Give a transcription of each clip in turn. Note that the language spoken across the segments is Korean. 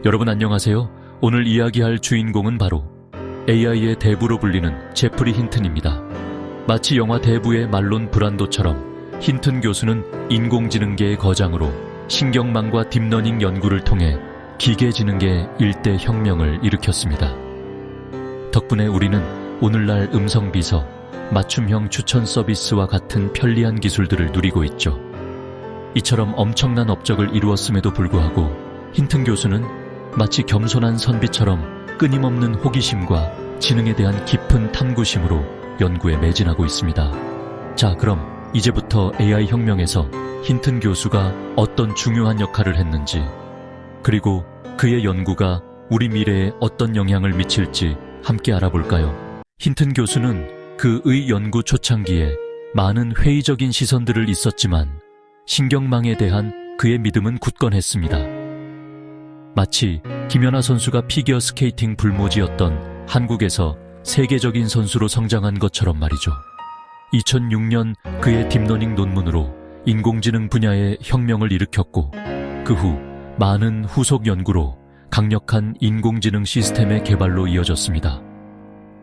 여러분 안녕하세요. 오늘 이야기할 주인공은 바로 AI의 대부로 불리는 제프리 힌튼입니다. 마치 영화 대부의 말론 브란도처럼 힌튼 교수는 인공지능계의 거장으로 신경망과 딥러닝 연구를 통해 기계지능계 일대 혁명을 일으켰습니다. 덕분에 우리는 오늘날 음성비서, 맞춤형 추천 서비스와 같은 편리한 기술들을 누리고 있죠. 이처럼 엄청난 업적을 이루었음에도 불구하고 힌튼 교수는 마치 겸손한 선비처럼 끊임없는 호기심과 지능에 대한 깊은 탐구심으로 연구에 매진하고 있습니다. 자, 그럼 이제부터 AI 혁명에서 힌튼 교수가 어떤 중요한 역할을 했는지, 그리고 그의 연구가 우리 미래에 어떤 영향을 미칠지 함께 알아볼까요? 힌튼 교수는 그의 연구 초창기에 많은 회의적인 시선들을 있었지만 신경망에 대한 그의 믿음은 굳건했습니다. 마치 김연아 선수가 피겨 스케이팅 불모지였던 한국에서 세계적인 선수로 성장한 것처럼 말이죠. 2006년 그의 딥러닝 논문으로 인공지능 분야의 혁명을 일으켰고, 그 후 많은 후속 연구로 강력한 인공지능 시스템의 개발로 이어졌습니다.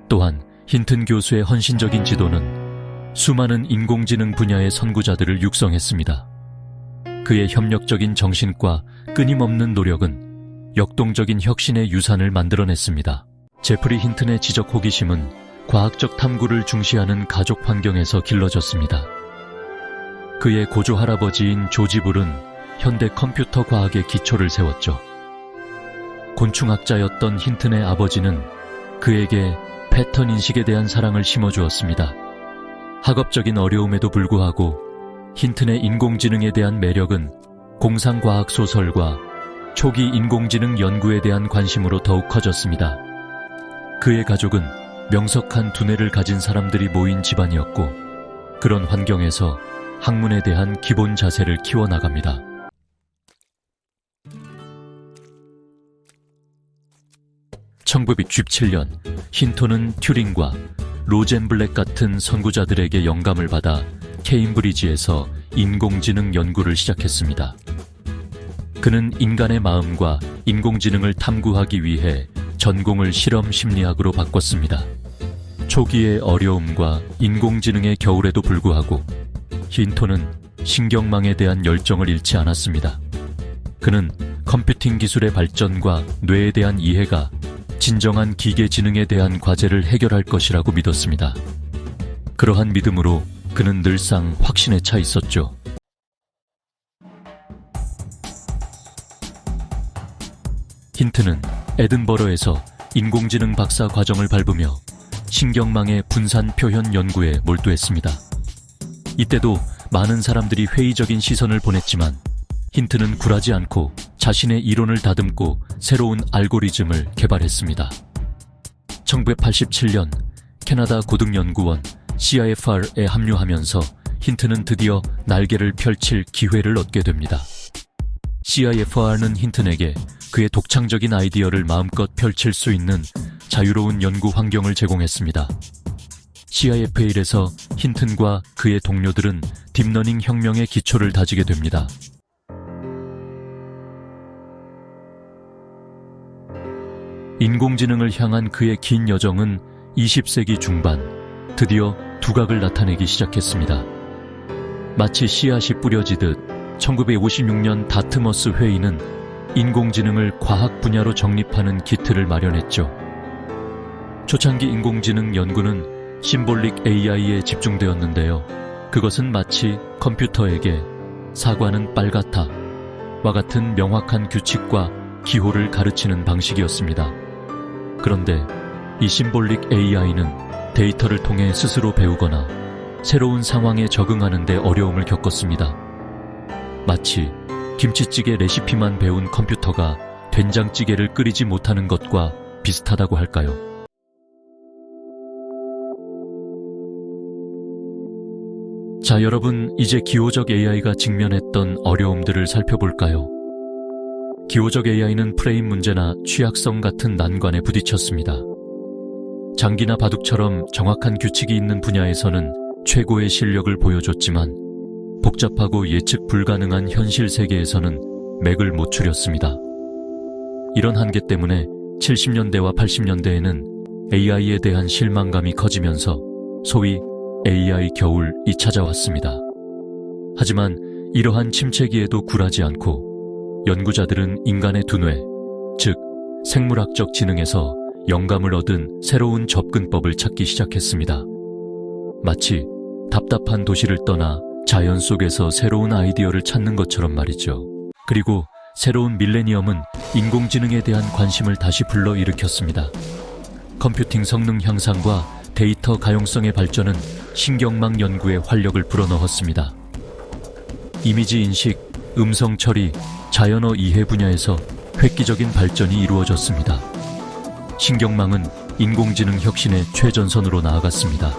또한 힌튼 교수의 헌신적인 지도는 수많은 인공지능 분야의 선구자들을 육성했습니다. 그의 협력적인 정신과 끊임없는 노력은 역동적인 혁신의 유산을 만들어냈습니다. 제프리 힌튼의 지적 호기심은 과학적 탐구를 중시하는 가족 환경에서 길러졌습니다. 그의 고조 할아버지인 조지 불은 현대 컴퓨터 과학의 기초를 세웠죠. 곤충학자였던 힌튼의 아버지는 그에게 패턴 인식에 대한 사랑을 심어주었습니다. 학업적인 어려움에도 불구하고 힌튼의 인공지능에 대한 매력은 공상과학 소설과 초기 인공지능 연구에 대한 관심으로 더욱 커졌습니다. 그의 가족은 명석한 두뇌를 가진 사람들이 모인 집안이었고, 그런 환경에서 학문에 대한 기본 자세를 키워나갑니다. (1967년) 힌튼은 튜링과 로젠블랙 같은 선구자들에게 영감을 받아 케임브리지에서 인공지능 연구를 시작했습니다. 그는 인간의 마음과 인공지능을 탐구하기 위해 전공을 실험 심리학으로 바꿨습니다. 초기의 어려움과 인공지능의 겨울에도 불구하고 힌튼은 신경망에 대한 열정을 잃지 않았습니다. 그는 컴퓨팅 기술의 발전과 뇌에 대한 이해가 진정한 기계지능에 대한 과제를 해결할 것이라고 믿었습니다. 그러한 믿음으로 그는 늘상 확신에 차 있었죠. 힌튼은 에든버러에서 인공지능 박사 과정을 밟으며 신경망의 분산 표현 연구에 몰두했습니다. 이때도 많은 사람들이 회의적인 시선을 보냈지만 힌튼은 굴하지 않고 자신의 이론을 다듬고 새로운 알고리즘을 개발했습니다. 1987년 캐나다 고등연구원 CIFR에 합류하면서 힌튼은 드디어 날개를 펼칠 기회를 얻게 됩니다. CIFR는 힌튼에게 그의 독창적인 아이디어를 마음껏 펼칠 수 있는 자유로운 연구 환경을 제공했습니다. CIFR에서 힌튼과 그의 동료들은 딥러닝 혁명의 기초를 다지게 됩니다. 인공지능을 향한 그의 긴 여정은 20세기 중반 드디어 두각을 나타내기 시작했습니다. 마치 씨앗이 뿌려지듯 1956년 다트머스 회의는 인공지능을 과학 분야로 정립하는 기틀을 마련했죠. 초창기 인공지능 연구는 심볼릭 AI에 집중되었는데요. 그것은 마치 컴퓨터에게 사과는 빨갛다 와 같은 명확한 규칙과 기호를 가르치는 방식이었습니다. 그런데 이 심볼릭 AI는 데이터를 통해 스스로 배우거나 새로운 상황에 적응하는 데 어려움을 겪었습니다. 마치 김치찌개 레시피만 배운 컴퓨터가 된장찌개를 끓이지 못하는 것과 비슷하다고 할까요? 자, 여러분, 이제 기호적 AI가 직면했던 어려움들을 살펴볼까요? 기호적 AI는 프레임 문제나 취약성 같은 난관에 부딪혔습니다. 장기나 바둑처럼 정확한 규칙이 있는 분야에서는 최고의 실력을 보여줬지만 복잡하고 예측 불가능한 현실 세계에서는 맥을 못 추렸습니다. 이런 한계 때문에 70년대와 80년대에는 AI에 대한 실망감이 커지면서 소위 AI 겨울이 찾아왔습니다. 하지만 이러한 침체기에도 굴하지 않고 연구자들은 인간의 두뇌, 즉 생물학적 지능에서 영감을 얻은 새로운 접근법을 찾기 시작했습니다. 마치 답답한 도시를 떠나 자연 속에서 새로운 아이디어를 찾는 것처럼 말이죠. 그리고 새로운 밀레니엄은 인공지능에 대한 관심을 다시 불러일으켰습니다. 컴퓨팅 성능 향상과 데이터 가용성의 발전은 신경망 연구에 활력을 불어넣었습니다. 이미지 인식, 음성 처리, 자연어 이해 분야에서 획기적인 발전이 이루어졌습니다. 신경망은 인공지능 혁신의 최전선으로 나아갔습니다.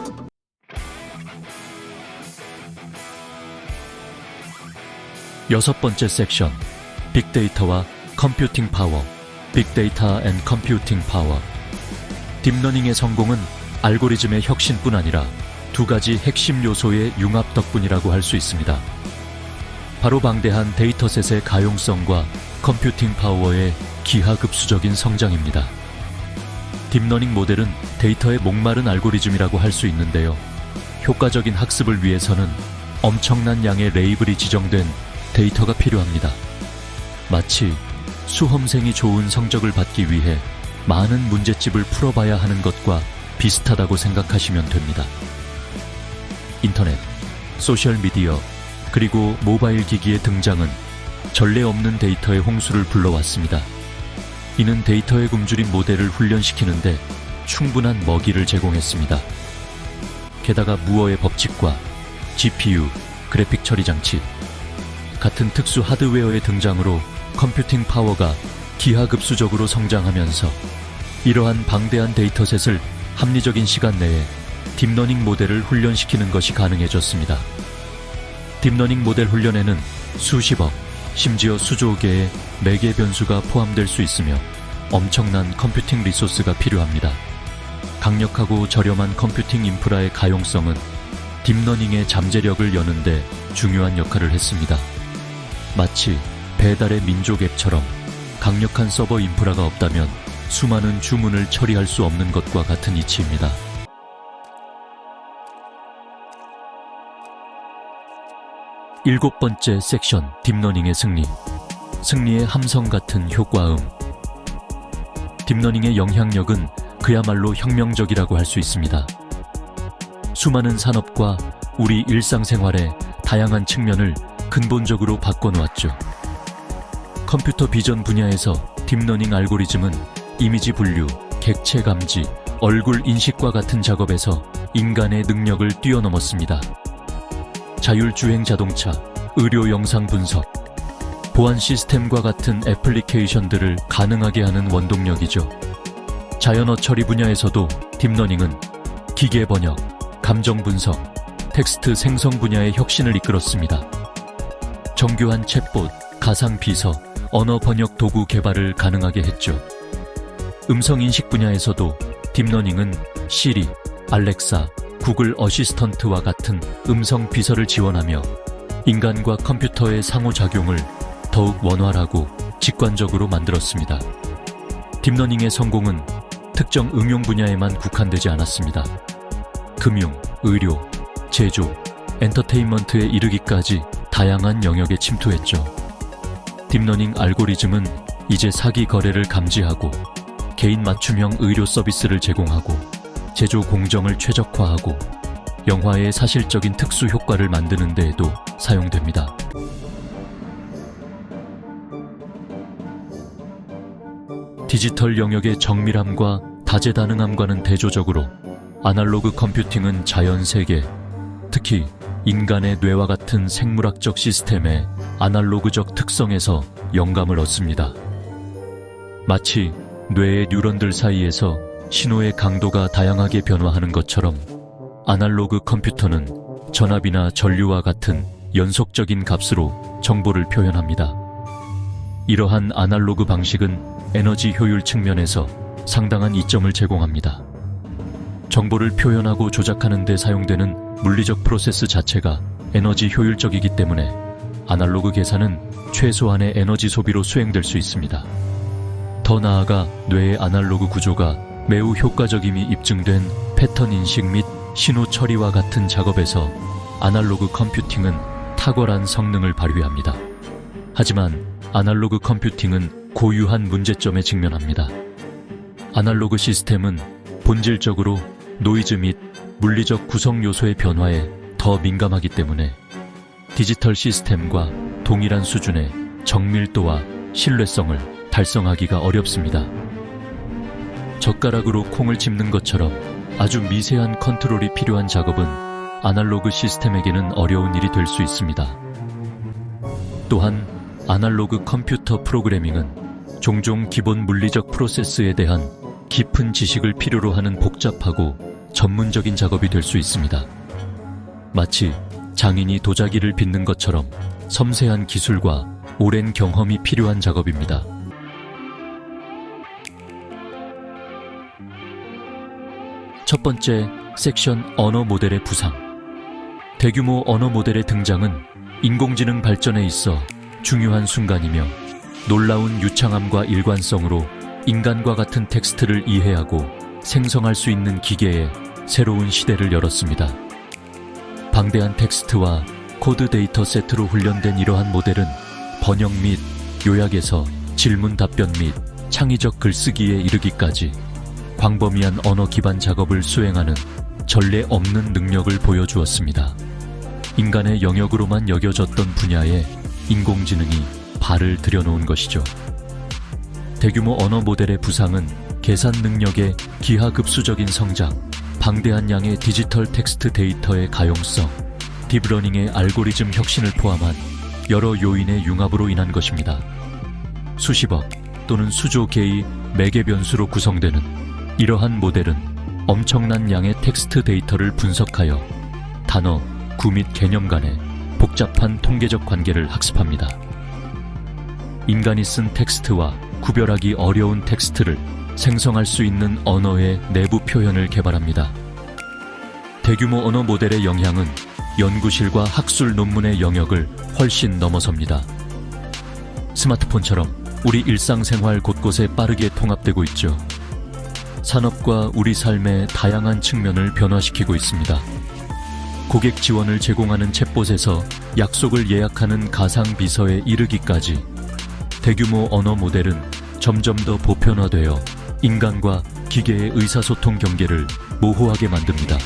여섯 번째 섹션, 빅데이터와 컴퓨팅 파워, 빅데이터 앤 컴퓨팅 파워. 딥러닝의 성공은 알고리즘의 혁신뿐 아니라 두 가지 핵심 요소의 융합 덕분이라고 할 수 있습니다. 바로 방대한 데이터셋의 가용성과 컴퓨팅 파워의 기하급수적인 성장입니다. 딥러닝 모델은 데이터의 목마른 알고리즘이라고 할 수 있는데요. 효과적인 학습을 위해서는 엄청난 양의 레이블이 지정된 데이터가 필요합니다. 마치 수험생이 좋은 성적을 받기 위해 많은 문제집을 풀어봐야 하는 것과 비슷하다고 생각하시면 됩니다. 인터넷, 소셜미디어, 그리고 모바일 기기의 등장은 전례 없는 데이터의 홍수를 불러왔습니다. 이는 데이터에 굶주린 모델을 훈련시키는데 충분한 먹이를 제공했습니다. 게다가 무어의 법칙과 GPU, 그래픽 처리 장치, 같은 특수 하드웨어의 등장으로 컴퓨팅 파워가 기하급수적으로 성장하면서 이러한 방대한 데이터셋을 합리적인 시간 내에 딥러닝 모델을 훈련시키는 것이 가능해졌습니다. 딥러닝 모델 훈련에는 수십억, 심지어 수조 개의 매개 변수가 포함될 수 있으며 엄청난 컴퓨팅 리소스가 필요합니다. 강력하고 저렴한 컴퓨팅 인프라의 가용성은 딥러닝의 잠재력을 여는데 중요한 역할을 했습니다. 마치 배달의 민족 앱처럼 강력한 서버 인프라가 없다면 수많은 주문을 처리할 수 없는 것과 같은 이치입니다. 일곱 번째 섹션, 딥러닝의 승리. 승리의 함성 같은 효과음. 딥러닝의 영향력은 그야말로 혁명적이라고 할 수 있습니다. 수많은 산업과 우리 일상생활의 다양한 측면을 근본적으로 바꿔놓았죠. 컴퓨터 비전 분야에서 딥러닝 알고리즘은 이미지 분류, 객체 감지, 얼굴 인식과 같은 작업에서 인간의 능력을 뛰어넘었습니다. 자율주행 자동차, 의료 영상 분석, 보안 시스템과 같은 애플리케이션들을 가능하게 하는 원동력이죠. 자연어 처리 분야에서도 딥러닝은 기계 번역, 감정 분석, 텍스트 생성 분야의 혁신을 이끌었습니다. 정교한 챗봇, 가상 비서, 언어 번역 도구 개발을 가능하게 했죠. 음성 인식 분야에서도 딥러닝은 시리, 알렉사, 구글 어시스턴트와 같은 음성 비서를 지원하며 인간과 컴퓨터의 상호작용을 더욱 원활하고 직관적으로 만들었습니다. 딥러닝의 성공은 특정 응용 분야에만 국한되지 않았습니다. 금융, 의료, 제조, 엔터테인먼트에 이르기까지 다양한 영역에 침투했죠. 딥러닝 알고리즘은 이제 사기 거래를 감지하고 개인 맞춤형 의료 서비스를 제공하고 제조 공정을 최적화하고 영화의 사실적인 특수 효과를 만드는 데에도 사용됩니다. 디지털 영역의 정밀함과 다재다능함과는 대조적으로 아날로그 컴퓨팅은 자연 세계, 특히 인간의 뇌와 같은 생물학적 시스템의 아날로그적 특성에서 영감을 얻습니다. 마치 뇌의 뉴런들 사이에서 신호의 강도가 다양하게 변화하는 것처럼 아날로그 컴퓨터는 전압이나 전류와 같은 연속적인 값으로 정보를 표현합니다. 이러한 아날로그 방식은 에너지 효율 측면에서 상당한 이점을 제공합니다. 정보를 표현하고 조작하는 데 사용되는 물리적 프로세스 자체가 에너지 효율적이기 때문에 아날로그 계산은 최소한의 에너지 소비로 수행될 수 있습니다. 더 나아가 뇌의 아날로그 구조가 매우 효과적임이 입증된 패턴 인식 및 신호 처리와 같은 작업에서 아날로그 컴퓨팅은 탁월한 성능을 발휘합니다. 하지만 아날로그 컴퓨팅은 고유한 문제점에 직면합니다. 아날로그 시스템은 본질적으로 노이즈 및 물리적 구성 요소의 변화에 더 민감하기 때문에 디지털 시스템과 동일한 수준의 정밀도와 신뢰성을 달성하기가 어렵습니다. 젓가락으로 콩을 집는 것처럼 아주 미세한 컨트롤이 필요한 작업은 아날로그 시스템에게는 어려운 일이 될 수 있습니다. 또한 아날로그 컴퓨터 프로그래밍은 종종 기본 물리적 프로세스에 대한 깊은 지식을 필요로 하는 복잡하고 전문적인 작업이 될 수 있습니다. 마치 장인이 도자기를 빚는 것처럼 섬세한 기술과 오랜 경험이 필요한 작업입니다. 첫 번째 섹션 언어 모델의 부상. 대규모 언어 모델의 등장은 인공지능 발전에 있어 중요한 순간이며 놀라운 유창함과 일관성으로 인간과 같은 텍스트를 이해하고 생성할 수 있는 기계에 새로운 시대를 열었습니다. 방대한 텍스트와 코드 데이터 세트로 훈련된 이러한 모델은 번역 및 요약에서 질문 답변 및 창의적 글쓰기에 이르기까지 광범위한 언어 기반 작업을 수행하는 전례 없는 능력을 보여주었습니다. 인간의 영역으로만 여겨졌던 분야에 인공지능이 발을 들여놓은 것이죠. 대규모 언어 모델의 부상은 계산 능력의 기하급수적인 성장, 방대한 양의 디지털 텍스트 데이터의 가용성, 딥러닝의 알고리즘 혁신을 포함한 여러 요인의 융합으로 인한 것입니다. 수십억 또는 수조 개의 매개 변수로 구성되는 이러한 모델은 엄청난 양의 텍스트 데이터를 분석하여 단어, 구 및 개념 간의 복잡한 통계적 관계를 학습합니다. 인간이 쓴 텍스트와 구별하기 어려운 텍스트를 생성할 수 있는 언어의 내부 표현을 개발합니다. 대규모 언어 모델의 영향은 연구실과 학술 논문의 영역을 훨씬 넘어섭니다. 스마트폰처럼 우리 일상생활 곳곳에 빠르게 통합되고 있죠. 산업과 우리 삶의 다양한 측면을 변화시키고 있습니다. 고객 지원을 제공하는 챗봇에서 약속을 예약하는 가상 비서에 이르기까지 대규모 언어 모델은 점점 더 보편화되어 인간과 기계의 의사소통 경계를 모호하게 만듭니다.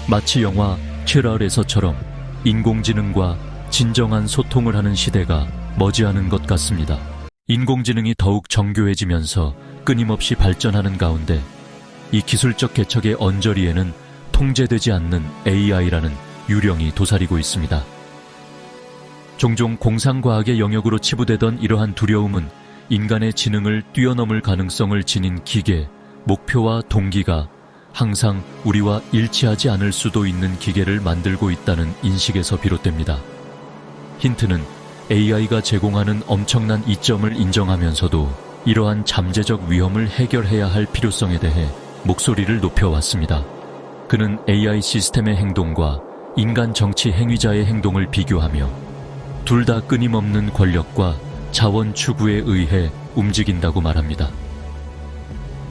마치 영화 츄랄에서처럼 인공지능과 진정한 소통을 하는 시대가 머지않은 것 같습니다. 인공지능이 더욱 정교해지면서 끊임없이 발전하는 가운데 이 기술적 개척의 언저리에는 통제되지 않는 AI라는 유령이 도사리고 있습니다. 종종 공상과학의 영역으로 치부되던 이러한 두려움은 인간의 지능을 뛰어넘을 가능성을 지닌 기계, 목표와 동기가 항상 우리와 일치하지 않을 수도 있는 기계를 만들고 있다는 인식에서 비롯됩니다. 힌트는 AI가 제공하는 엄청난 이점을 인정하면서도 이러한 잠재적 위험을 해결해야 할 필요성에 대해 목소리를 높여왔습니다. 그는 AI 시스템의 행동과 인간 정치 행위자의 행동을 비교하며 둘 다 끊임없는 권력과 자원 추구에 의해 움직인다고 말합니다.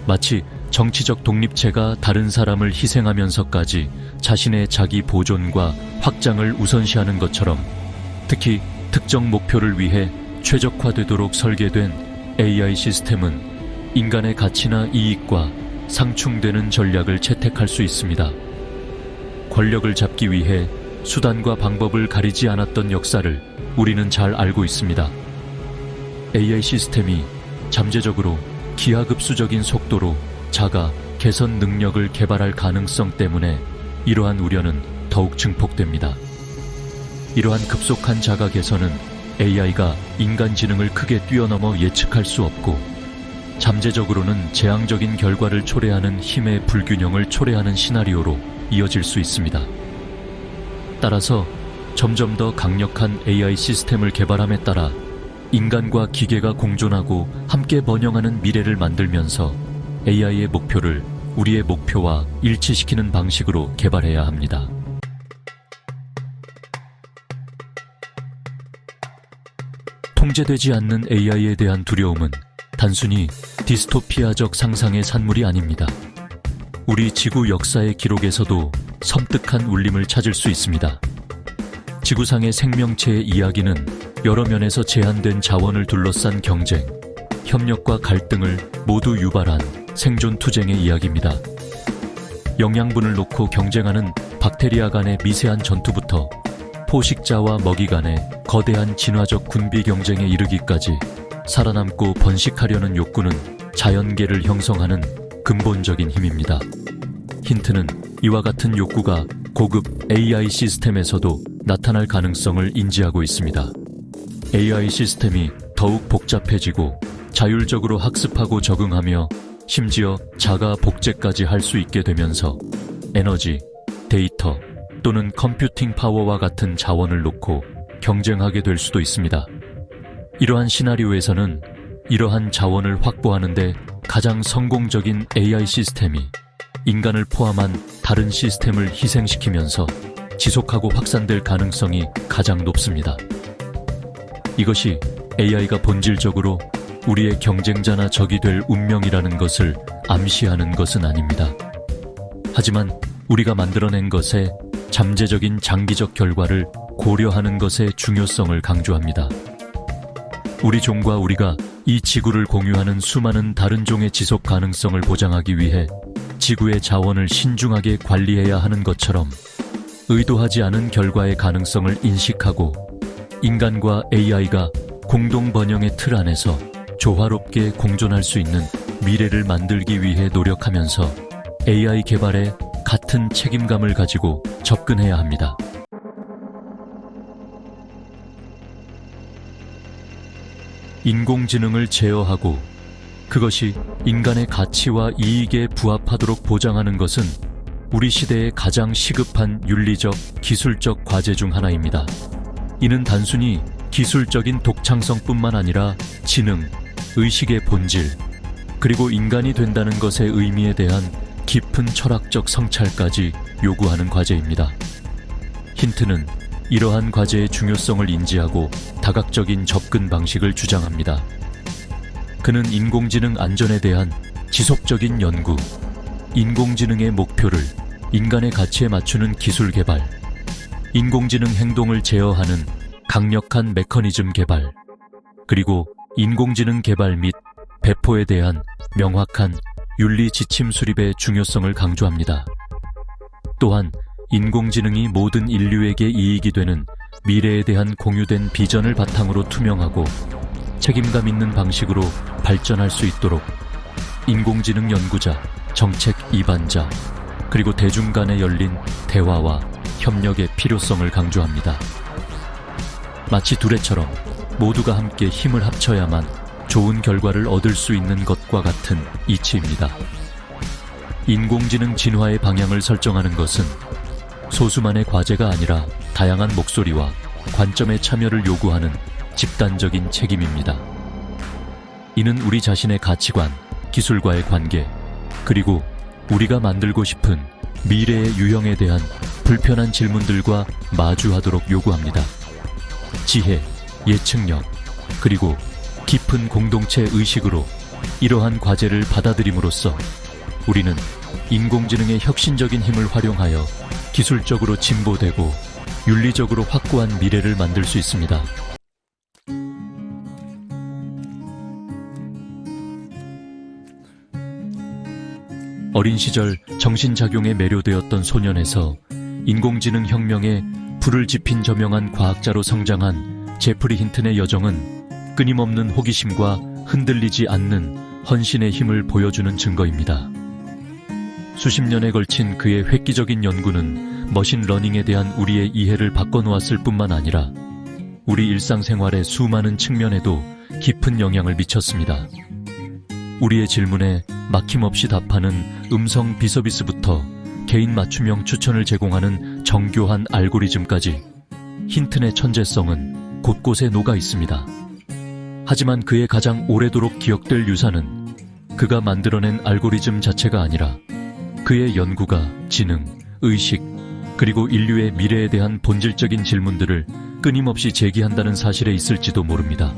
마치 정치적 독립체가 다른 사람을 희생하면서까지 자신의 자기 보존과 확장을 우선시하는 것처럼 특히 특정 목표를 위해 최적화되도록 설계된 AI 시스템은 인간의 가치나 이익과 상충되는 전략을 채택할 수 있습니다. 권력을 잡기 위해 수단과 방법을 가리지 않았던 역사를 우리는 잘 알고 있습니다. AI 시스템이 잠재적으로 기하급수적인 속도로 자가 개선 능력을 개발할 가능성 때문에 이러한 우려는 더욱 증폭됩니다. 이러한 급속한 자가 개선은 AI가 인간 지능을 크게 뛰어넘어 예측할 수 없고 잠재적으로는 재앙적인 결과를 초래하는 힘의 불균형을 초래하는 시나리오로 이어질 수 있습니다. 따라서 점점 더 강력한 AI 시스템을 개발함에 따라 인간과 기계가 공존하고 함께 번영하는 미래를 만들면서 AI의 목표를 우리의 목표와 일치시키는 방식으로 개발해야 합니다. 통제되지 않는 AI에 대한 두려움은 단순히 디스토피아적 상상의 산물이 아닙니다. 우리 지구 역사의 기록에서도 섬뜩한 울림을 찾을 수 있습니다. 지구상의 생명체의 이야기는 여러 면에서 제한된 자원을 둘러싼 경쟁, 협력과 갈등을 모두 유발한 생존 투쟁의 이야기입니다. 영양분을 놓고 경쟁하는 박테리아 간의 미세한 전투부터 포식자와 먹이 간의 거대한 진화적 군비 경쟁에 이르기까지 살아남고 번식하려는 욕구는 자연계를 형성하는 근본적인 힘입니다. 힌트는 이와 같은 욕구가 고급 AI 시스템에서도 나타날 가능성을 인지하고 있습니다. AI 시스템이 더욱 복잡해지고 자율적으로 학습하고 적응하며 심지어 자가 복제까지 할 수 있게 되면서 에너지, 데이터 또는 컴퓨팅 파워와 같은 자원을 놓고 경쟁하게 될 수도 있습니다. 이러한 시나리오에서는 이러한 자원을 확보하는 데 가장 성공적인 AI 시스템이 인간을 포함한 다른 시스템을 희생시키면서 지속하고 확산될 가능성이 가장 높습니다. 이것이 AI가 본질적으로 우리의 경쟁자나 적이 될 운명이라는 것을 암시하는 것은 아닙니다. 하지만 우리가 만들어낸 것의 잠재적인 장기적 결과를 고려하는 것의 중요성을 강조합니다. 우리 종과 우리가 이 지구를 공유하는 수많은 다른 종의 지속 가능성을 보장하기 위해 지구의 자원을 신중하게 관리해야 하는 것처럼 의도하지 않은 결과의 가능성을 인식하고 인간과 AI가 공동 번영의 틀 안에서 조화롭게 공존할 수 있는 미래를 만들기 위해 노력하면서 AI 개발에 같은 책임감을 가지고 접근해야 합니다. 인공지능을 제어하고 그것이 인간의 가치와 이익에 부합하도록 보장하는 것은 우리 시대의 가장 시급한 윤리적, 기술적 과제 중 하나입니다. 이는 단순히 기술적인 독창성뿐만 아니라 지능, 의식의 본질, 그리고 인간이 된다는 것의 의미에 대한 깊은 철학적 성찰까지 요구하는 과제입니다. 힌트는 이러한 과제의 중요성을 인지하고 다각적인 접근 방식을 주장합니다. 그는 인공지능 안전에 대한 지속적인 연구, 인공지능의 목표를 인간의 가치에 맞추는 기술 개발, 인공지능 행동을 제어하는 강력한 메커니즘 개발, 그리고 인공지능 개발 및 배포에 대한 명확한 윤리 지침 수립의 중요성을 강조합니다. 또한 인공지능이 모든 인류에게 이익이 되는 미래에 대한 공유된 비전을 바탕으로 투명하고 책임감 있는 방식으로 발전할 수 있도록 인공지능 연구자, 정책 이반자, 그리고 대중 간에 열린 대화와 협력의 필요성을 강조합니다. 마치 두레처럼 모두가 함께 힘을 합쳐야만 좋은 결과를 얻을 수 있는 것과 같은 이치입니다. 인공지능 진화의 방향을 설정하는 것은 소수만의 과제가 아니라 다양한 목소리와 관점의 참여를 요구하는 집단적인 책임입니다. 이는 우리 자신의 가치관, 기술과의 관계, 그리고 우리가 만들고 싶은 미래의 유형에 대한 불편한 질문들과 마주하도록 요구합니다. 지혜, 예측력, 그리고 깊은 공동체 의식으로 이러한 과제를 받아들임으로써 우리는 인공지능의 혁신적인 힘을 활용하여 기술적으로 진보되고 윤리적으로 확고한 미래를 만들 수 있습니다. 어린 시절 정신작용에 매료되었던 소년에서 인공지능 혁명에 불을 지핀 저명한 과학자로 성장한 제프리 힌튼의 여정은 끊임없는 호기심과 흔들리지 않는 헌신의 힘을 보여주는 증거입니다. 수십 년에 걸친 그의 획기적인 연구는 머신러닝에 대한 우리의 이해를 바꿔놓았을 뿐만 아니라 우리 일상생활의 수많은 측면에도 깊은 영향을 미쳤습니다. 우리의 질문에 막힘없이 답하는 음성 비서비스부터 개인 맞춤형 추천을 제공하는 정교한 알고리즘까지 힌튼의 천재성은 곳곳에 녹아 있습니다. 하지만 그의 가장 오래도록 기억될 유산은 그가 만들어낸 알고리즘 자체가 아니라 그의 연구가 지능, 의식, 그리고 인류의 미래에 대한 본질적인 질문들을 끊임없이 제기한다는 사실에 있을지도 모릅니다.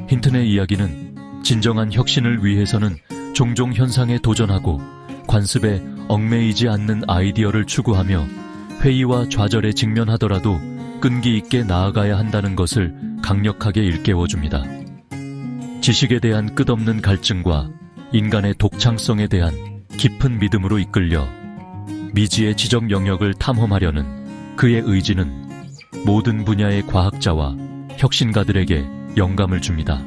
힌튼의 이야기는 진정한 혁신을 위해서는 종종 현상에 도전하고 관습에 얽매이지 않는 아이디어를 추구하며 회의와 좌절에 직면하더라도 끈기 있게 나아가야 한다는 것을 강력하게 일깨워줍니다. 지식에 대한 끝없는 갈증과 인간의 독창성에 대한 깊은 믿음으로 이끌려 미지의 지적 영역을 탐험하려는 그의 의지는 모든 분야의 과학자와 혁신가들에게 영감을 줍니다.